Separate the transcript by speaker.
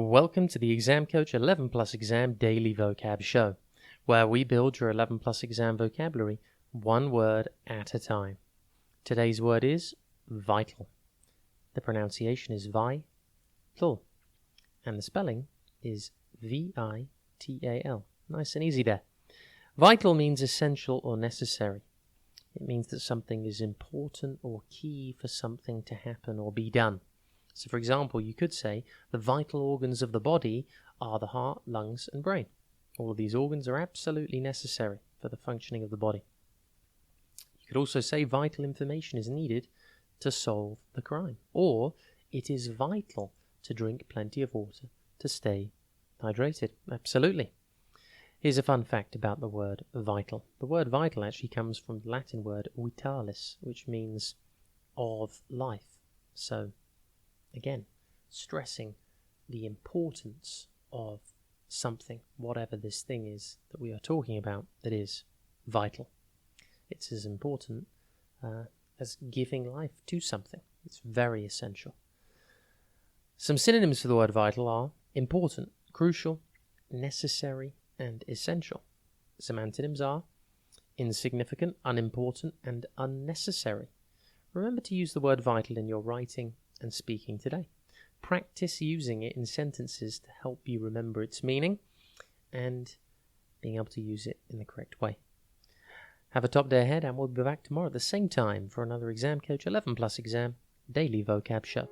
Speaker 1: Welcome to the Exam Coach 11 Plus Exam Daily Vocab Show, where we build your 11 Plus Exam vocabulary one word at a time. Today's word is vital. The pronunciation is vital, and the spelling is V-I-T-A-L. Nice and easy there. Vital means essential or necessary. It means that something is important or key for something to happen or be done. So, for example, you could say the vital organs of the body are the heart, lungs, and brain. All of these organs are absolutely necessary for the functioning of the body. You could also say vital information is needed to solve the crime, or it is vital to drink plenty of water to stay hydrated. Absolutely. Here's a fun fact about the word vital. The word vital actually comes from the Latin word vitalis, which means of life. So, again, stressing the importance of something, whatever this thing is that we are talking about, that is vital. It's as important as giving life to something. It's very essential. Some synonyms for the word vital are important, crucial, necessary, and essential. Some antonyms are insignificant, unimportant, and unnecessary. Remember to use the word vital in your writing and speaking today. Practice using it in sentences to help you remember its meaning and being able to use it in the correct way. Have a top day ahead, and we'll be back tomorrow at the same time for another Exam Coach 11 Plus Exam Daily Vocab Show.